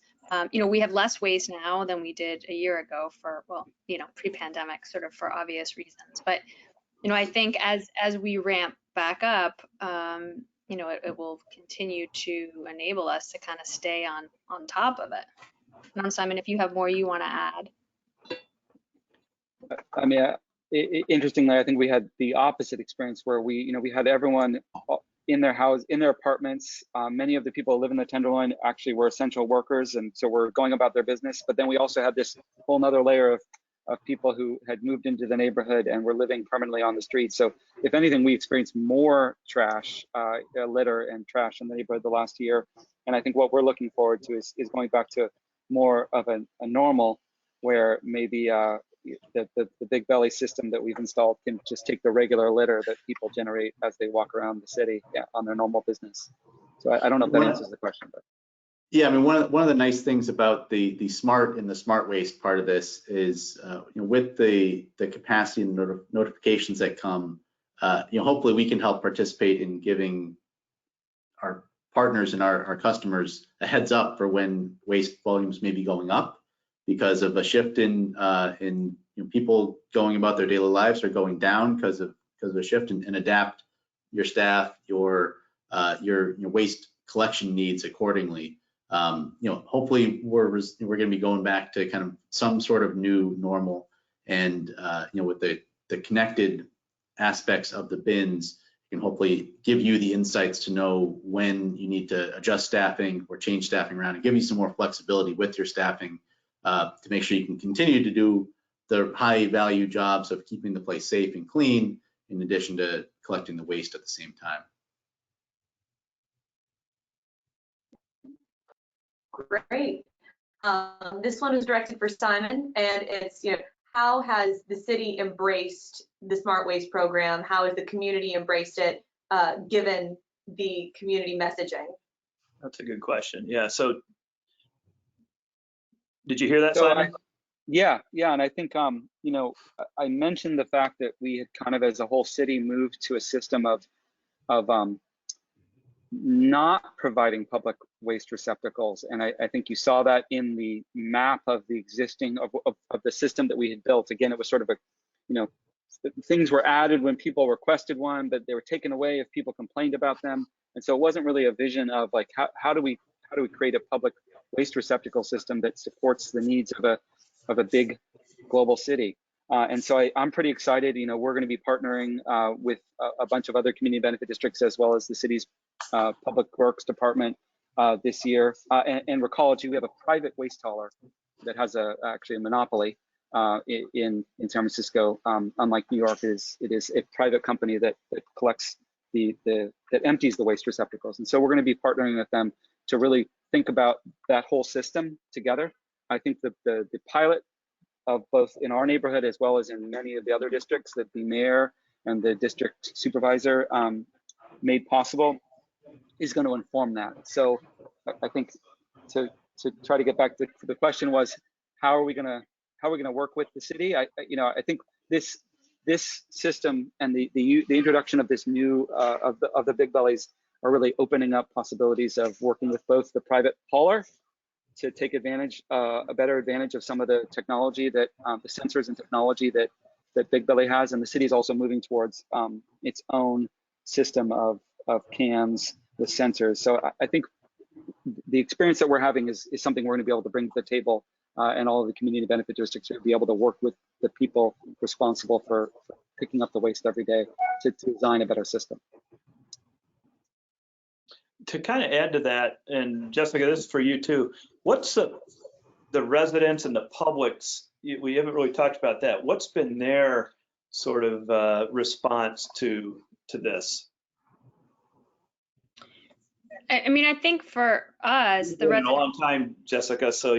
We have less waste now than we did a year ago for, pre-pandemic, sort of for obvious reasons. But, I think as we ramp back up, it will continue to enable us to kind of stay on top of it. And Simon, if you have more you want to add. I mean, interestingly, I think we had the opposite experience where we had everyone in their house, in their apartments. Many of the people who live in the Tenderloin actually were essential workers, and so were going about their business. But then we also had this whole nother layer of people who had moved into the neighborhood and were living permanently on the street. So if anything, we experienced more trash, litter and trash in the neighborhood the last year. And I think what we're looking forward to is going back to more of a normal where maybe the Big Belly system that we've installed can just take the regular litter that people generate as they walk around the city on their normal business. So I don't know if that answers the question, but. Yeah, I mean, one of the nice things about the smart and the smart waste part of this is, with the capacity and notifications that come, hopefully we can help participate in giving our partners and our customers a heads up for when waste volumes may be going up because of a shift in people going about their daily lives or going down because of a shift, and adapt your staff, your waste collection needs accordingly. Hopefully we're going to be going back to kind of some sort of new normal, and with the connected aspects of the bins, can hopefully give you the insights to know when you need to adjust staffing or change staffing around, and give you some more flexibility with your staffing to make sure you can continue to do the high value jobs of keeping the place safe and clean, in addition to collecting the waste at the same time. Great. This one is directed for Simon, and it's, how has the city embraced the Smart Waste program? How has the community embraced it, given the community messaging? That's a good question. Yeah. So did you hear that, So Simon? Yeah, and I think I mentioned the fact that we had kind of, as a whole city, moved to a system of not providing public waste receptacles, and I think you saw that in the map of the existing of the system that we had built. Again, it was sort of things were added when people requested one, but they were taken away if people complained about them, and so it wasn't really a vision of like how do we create a public waste receptacle system that supports the needs of a big global city. And so I'm pretty excited. You know, we're going to be partnering with a bunch of other community benefit districts as well as the city's public works department this year. And recall, too, we have a private waste hauler that has actually a monopoly in San Francisco. Unlike New York, it is a private company that collects that empties the waste receptacles. And so we're going to be partnering with them to really think about that whole system together. I think the pilot of both in our neighborhood as well as in many of the other districts that the mayor and the district supervisor made possible is going to inform that. So I think to try to get back to the question was, how are we going to work with the city? I think this system and the introduction of this new of the Bigbellies are really opening up possibilities of working with both the private hauler to take advantage, a better advantage of some of the technology that the sensors and technology that Bigbelly has, and the city is also moving towards its own system of cams with sensors. So I think the experience that we're having is something we're going to be able to bring to the table, and all of the community benefit districts will be able to work with the people responsible for picking up the waste every day to design a better system. To kind of add to that, and Jessica, this is for you too. What's the residents and the publics? We haven't really talked about that. What's been their sort of response to this? I mean, I think for us, It's been a long time, Jessica. So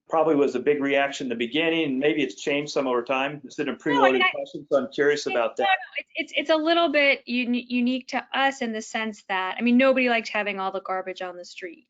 probably was a big reaction in the beginning. Maybe it's changed some over time. It's in a preloaded question, so I'm curious about that. It's a little bit unique to us in the sense that, I mean, nobody liked having all the garbage on the street.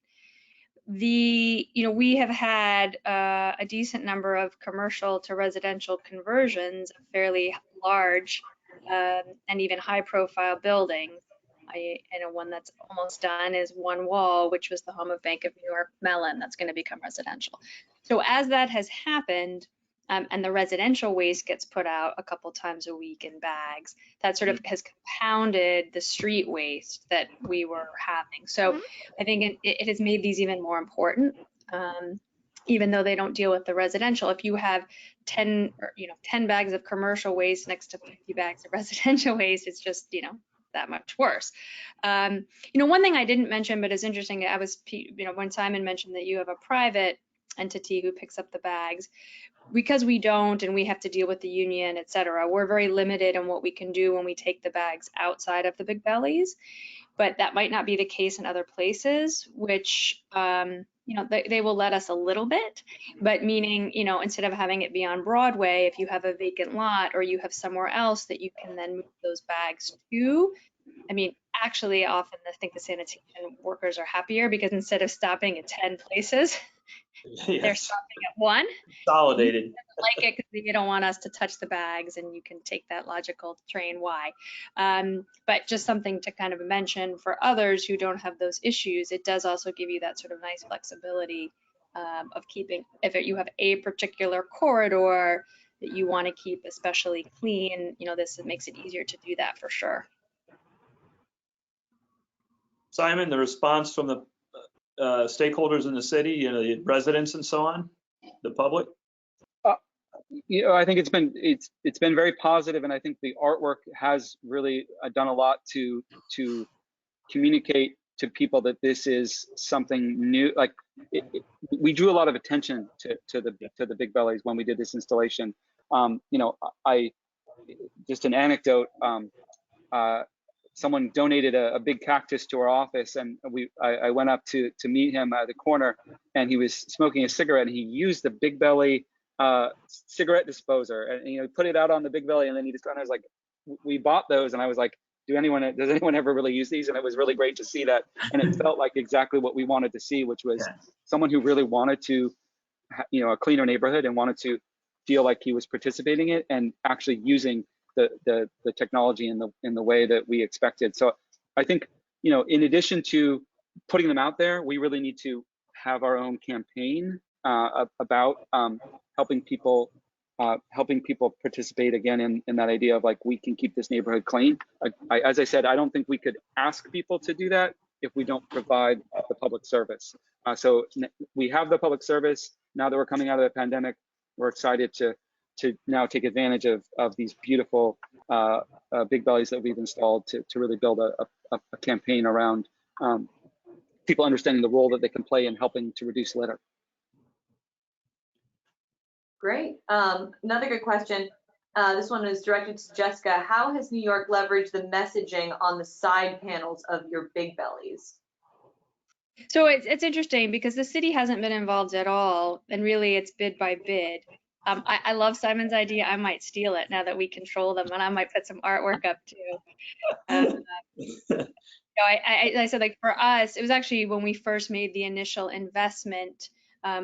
We have had a decent number of commercial to residential conversions, fairly large and even high profile buildings. I know one that's almost done is One Wall, which was the home of Bank of New York Mellon. That's going to become residential. So as that has happened, and the residential waste gets put out a couple times a week in bags, that sort of has compounded the street waste that we were having. So I think it has made these even more important, even though they don't deal with the residential. If you have 10 bags of commercial waste next to 50 bags of residential waste, it's just, that much worse. One thing I didn't mention, but is interesting, when Simon mentioned that you have a private entity who picks up the bags, because we don't, and we have to deal with the union, et cetera, we're very limited in what we can do when we take the bags outside of the Bigbellies. But that might not be the case in other places, which, they will let us a little bit, but meaning, instead of having it be on Broadway, if you have a vacant lot or you have somewhere else that you can then move those bags to, I mean, actually often I think the sanitation workers are happier because instead of stopping at 10 places, they're stopping at one. Consolidated. Like it because they don't want us to touch the bags, and you can take that logical train why. But just something to kind of mention for others who don't have those issues, it does also give you that sort of nice flexibility of keeping, if you have a particular corridor that you want to keep especially clean, this makes it easier to do that for sure. Simon, the response from the stakeholders in the city, the residents and so on, the public? I think it's been very positive, and I think the artwork has really done a lot to communicate to people that this is something new. Like we drew a lot of attention to the Bigbellies when we did this installation. I just an anecdote. Someone donated a big cactus to our office, and I went up to meet him at the corner, and he was smoking a cigarette, and he used the Bigbelly cigarette disposer, and he put it out on the Bigbelly, and then I was like, we bought those, and I was like, does anyone ever really use these? And it was really great to see that, and it felt like exactly what we wanted to see, which was someone who really wanted to, a cleaner neighborhood and wanted to feel like he was participating in it and actually using the technology in the way that we expected. So I think, in addition to putting them out there, we really need to have our own campaign about helping people participate again in that idea of like, we can keep this neighborhood clean. As I said, I don't think we could ask people to do that if we don't provide the public service. So we have the public service. Now that we're coming out of the pandemic, we're excited to now take advantage of these beautiful big bellies that we've installed to really build a campaign around people understanding the role that they can play in helping to reduce litter. Great. Another good question. This one is directed to Jessica. How has New York leveraged the messaging on the side panels of your big bellies? So it's interesting because the city hasn't been involved at all, and really it's bid by bid. I love Simon's idea. I might steal it now that we control them, and I might put some artwork up too. I said, like, for us, it was actually when we first made the initial investment,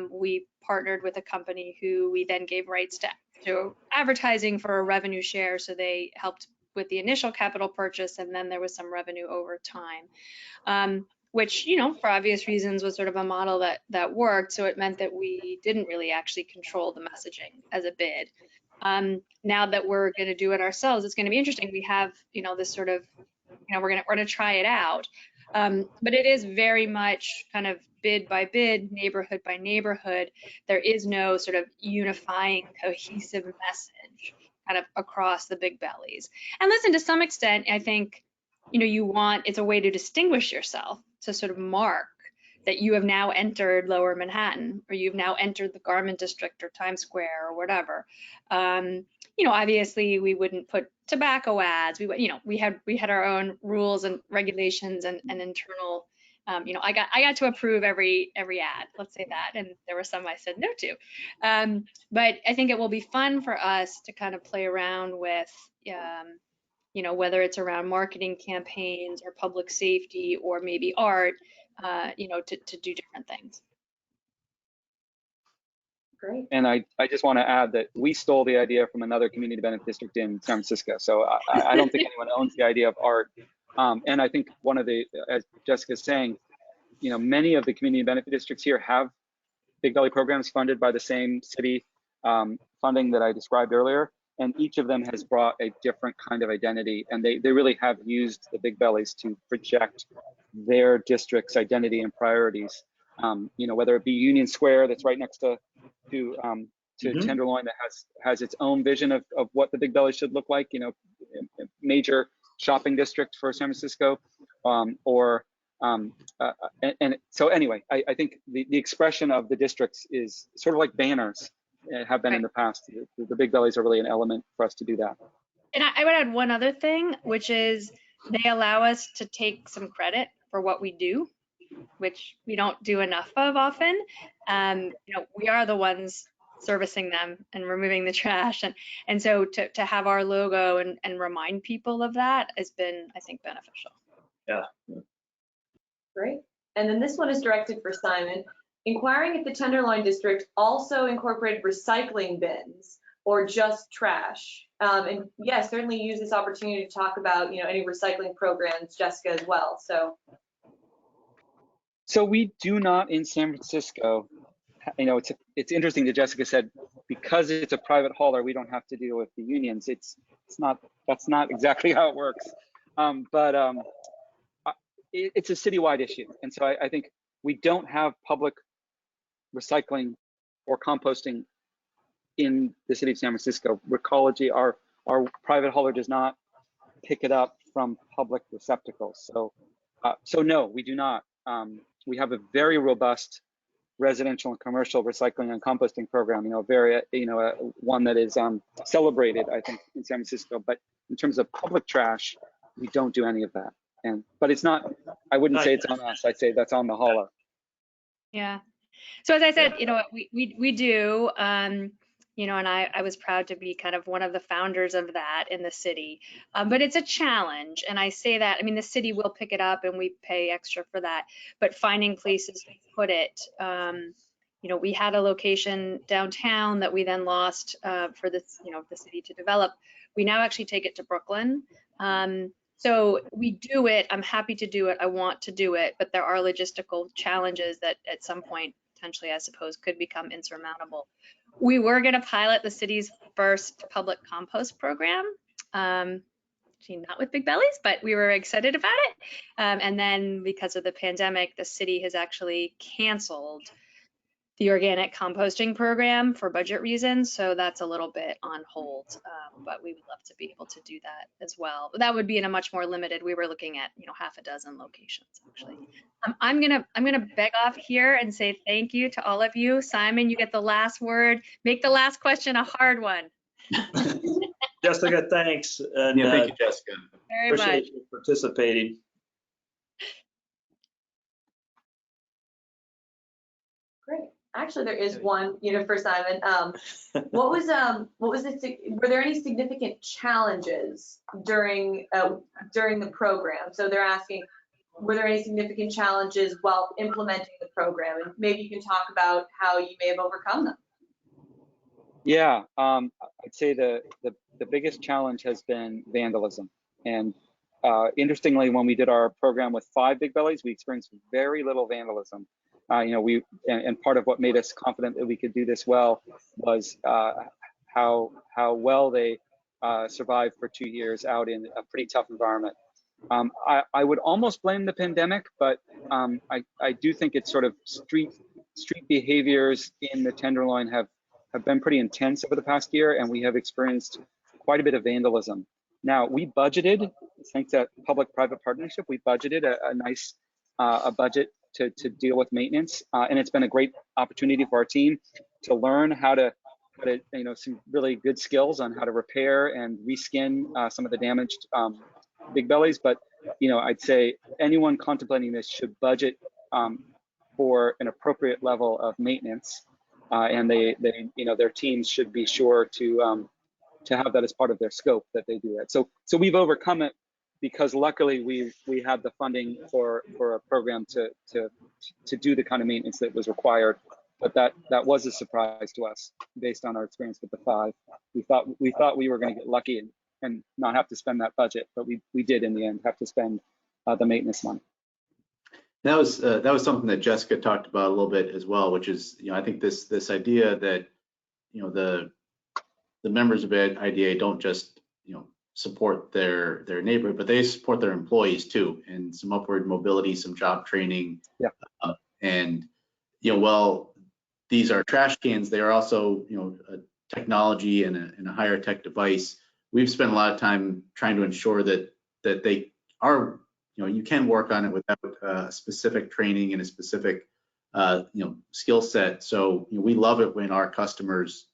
we partnered with a company who we then gave rights to advertising for a revenue share. So they helped with the initial capital purchase, and then there was some revenue over time, which, for obvious reasons was sort of a model that worked. So it meant that we didn't really actually control the messaging as a bid. Now that we're going to do it ourselves, it's going to be interesting. We have, this sort of, we're gonna try it out, but it is very much kind of bid by bid, neighborhood by neighborhood. There is no sort of unifying, cohesive message kind of across the big bellies. And listen, to some extent, I think, it's a way to distinguish yourself, to sort of mark that you have now entered Lower Manhattan, or you've now entered the Garment District or Times Square or whatever. Obviously we wouldn't put tobacco ads. We had our own rules and regulations and internal. I got to approve every ad. Let's say that, and there were some I said no to. But I think it will be fun for us to kind of play around with, whether it's around marketing campaigns or public safety or maybe art, to do different things. Great. And I just want to add that we stole the idea from another community benefit district in San Francisco. So I don't think anyone owns the idea of art. And I think one of the, as Jessica's saying, many of the community benefit districts here have big belly programs funded by the same city funding that I described earlier. And each of them has brought a different kind of identity. And they really have used the big bellies to project their district's identity and priorities. Whether it be Union Square, that's right next to Tenderloin, that has its own vision of what the big belly should look like, major shopping district for San Francisco, and so anyway, I think the expression of the districts is sort of like banners have been in the past. The big bellies are really an element for us to do that. And I would add one other thing, which is they allow us to take some credit for what we do, which we don't do enough of often. We are the ones servicing them and removing the trash, and so to have our logo and remind people of that has been, I think, beneficial. Yeah. Great. And then this one is directed for Simon. Inquiring if the Tenderloin district also incorporated recycling bins or just trash. And yes, certainly use this opportunity to talk about any recycling programs, Jessica, as well. So we do not in San Francisco. It's interesting that Jessica said because it's a private hauler, we don't have to deal with the unions. That's not exactly how it works. But it's a citywide issue, and so I think we don't have public recycling or composting in the city of San Francisco. Recology, our private hauler, does not pick it up from public receptacles. So no, we do not. We have a very robust residential and commercial recycling and composting program. One that is celebrated, I think, in San Francisco. But in terms of public trash, we don't do any of that. But it's not. I wouldn't say it's on us. I'd say that's on the hauler. Yeah. So as I said, we do. And I was proud to be kind of one of the founders of that in the city. But it's a challenge. And I say that, the city will pick it up and we pay extra for that. But finding places to put it, we had a location downtown that we then lost for the city to develop. We now actually take it to Brooklyn. So we do it. I'm happy to do it. I want to do it. But there are logistical challenges that at some point, potentially, I suppose, could become insurmountable. We were going to pilot the city's first public compost program, not with big bellies, but we were excited about it. And then because of the pandemic, the city has actually canceled the organic composting program for budget reasons. So that's a little bit on hold, but we would love to be able to do that as well. But that would be in a much more limited, we were looking at, half a dozen locations actually. I'm gonna beg off here and say thank you to all of you. Simon, you get the last word. Make the last question a hard one. Jessica, thanks. And Yeah, thank you, Jessica. Very much. appreciate you participating. Great. Actually, there is one, for Simon. What was were there any significant challenges during the program? So they're asking, were there any significant challenges while implementing the program? And maybe you can talk about how you may have overcome them. Yeah, I'd say the biggest challenge has been vandalism. And interestingly, when we did our program with 5 Bigbellies, we experienced very little vandalism. And part of what made us confident that we could do this well was how well they survived for 2 years out in a pretty tough environment. I would almost blame the pandemic, but I do think it's sort of street behaviors in the Tenderloin have been pretty intense over the past year, and we have experienced quite a bit of vandalism. Now, we budgeted, thanks to public-private partnership, we budgeted a nice budget to deal with maintenance, and it's been a great opportunity for our team to learn how to some really good skills on how to repair and reskin some of the damaged Bigbellies. But I'd say anyone contemplating this should budget for an appropriate level of maintenance, and they their teams should be sure to have that as part of their scope, that they do that. So we've overcome it because luckily we had the funding for a program to do the kind of maintenance that was required. But that was a surprise to us based on our experience with the 5. We thought we were going to get lucky and not have to spend that budget, but we did in the end have to spend the maintenance money. That was something that Jessica talked about a little bit as well, which is, I think this idea that, the members of IDA don't just, support their neighborhood, but they support their employees too, and some upward mobility, some job training. Yeah. And, well, these are trash cans. They are also, a technology and a higher tech device. We've spent a lot of time trying to ensure that they are, you can work on it without specific training and a specific, skill set. So we love it when our customers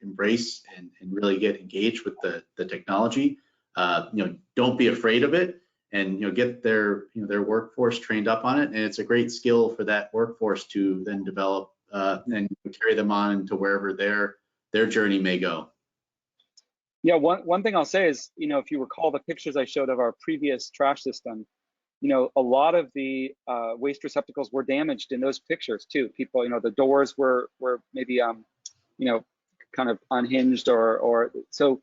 embrace and really get engaged with the technology. Don't be afraid of it, and get their workforce trained up on it. And it's a great skill for that workforce to then develop and carry them on to wherever their journey may go. Yeah, one thing I'll say is, if you recall the pictures I showed of our previous trash system, a lot of the waste receptacles were damaged in those pictures too. People, the doors were maybe kind of unhinged or so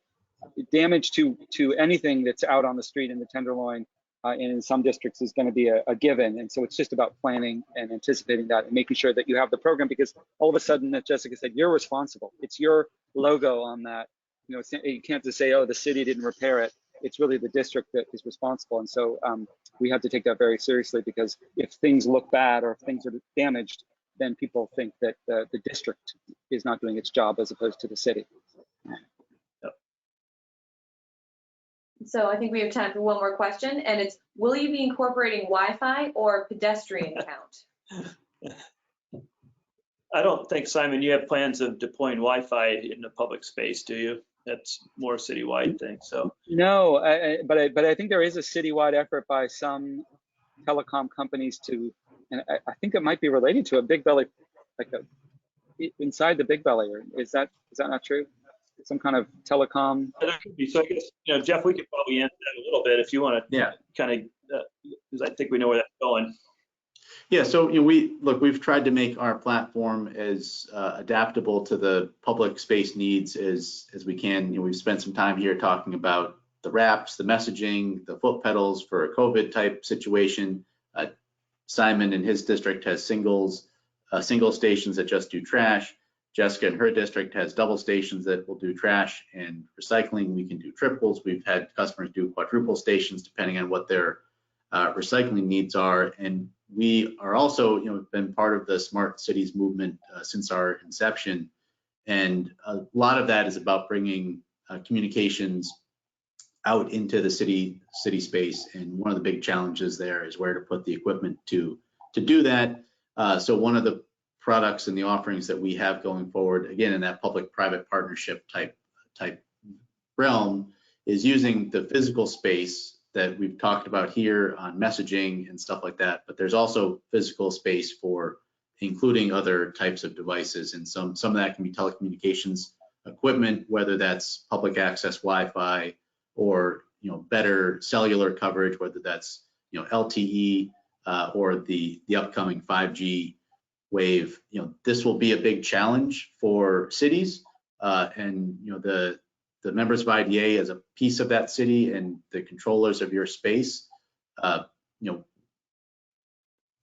damage to anything that's out on the street in the Tenderloin and in some districts is going to be a given. And so it's just about planning and anticipating that and making sure that you have the program, because all of a sudden, as Jessica said, you're responsible. It's your logo on that. You can't just say, oh, the city didn't repair it. It's really the district that is responsible. And so we have to take that very seriously, because if things look bad or if things are damaged, then people think that the district is not doing its job as opposed to the city. So I think we have time for one more question, and it's, will you be incorporating Wi-Fi or pedestrian count? I don't think, Simon, you have plans of deploying Wi-Fi in the public space, do you? That's more citywide thing. So no, but I think there is a citywide effort by some telecom companies to, and I think it might be related to a Bigbelly, inside the Bigbelly. Is that not true? Some kind of telecom. that could be. So I guess, Jeff, we could probably answer that a little bit if you want to. Kind of, because I think we know where that's going. Yeah, so we've tried to make our platform as adaptable to the public space needs as we can. We've spent some time here talking about the wraps, the messaging, the foot pedals for a COVID type situation. Simon in his district has single stations that just do trash. Jessica in her district has double stations that will do trash and recycling. We can do triples. We've had customers do quadruple stations depending on what their recycling needs are. And we are also, been part of the smart cities movement since our inception. And a lot of that is about bringing communications out into the city space. And one of the big challenges there is where to put the equipment to do that. So one of the products and the offerings that we have going forward, again, in that public-private partnership type realm, is using the physical space that we've talked about here on messaging and stuff like that. But there's also physical space for including other types of devices, and some of that can be telecommunications equipment, whether that's public access Wi-Fi or better cellular coverage, whether that's LTE or the upcoming 5G wave. This will be a big challenge for cities, and the members of IDA as a piece of that city and the controllers of your space,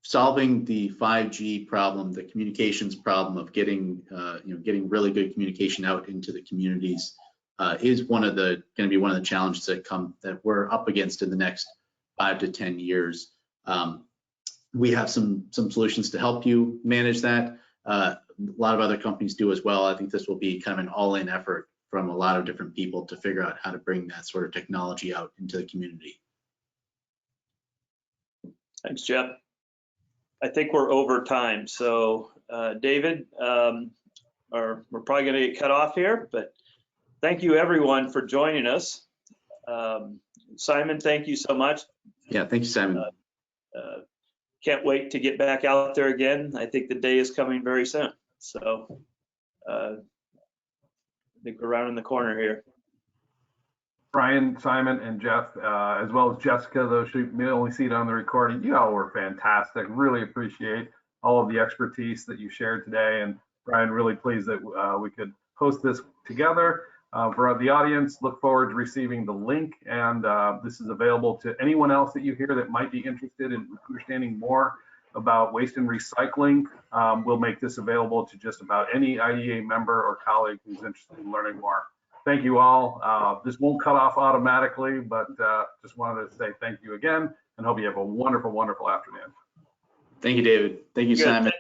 solving the 5G problem, the communications problem of getting really good communication out into the communities is going to be one of the challenges that we're up against in the next 5 to 10 years. We have some solutions to help you manage that. A lot of other companies do as well. I think this will be kind of an all-in effort from a lot of different people to figure out how to bring that sort of technology out into the community. Thanks, Jeff. I think we're over time. So David, we're probably going to get cut off here, but thank you everyone for joining us. Simon, thank you so much. Yeah, thank you, Simon. Can't wait to get back out there again. I think the day is coming very soon. So I think we're around the corner here. Brian, Simon, and Jeff, as well as Jessica, though she may only see it on the recording, you all were fantastic. Really appreciate all of the expertise that you shared today. And Brian, really pleased that we could host this together. For the audience, look forward to receiving the link. And this is available to anyone else that you hear that might be interested in understanding more about waste and recycling. We'll make this available to just about any IDA member or colleague who's interested in learning more. Thank you all. This won't cut off automatically, but just wanted to say thank you again and hope you have a wonderful, wonderful afternoon. Thank you, David. Thank you, Good. Simon.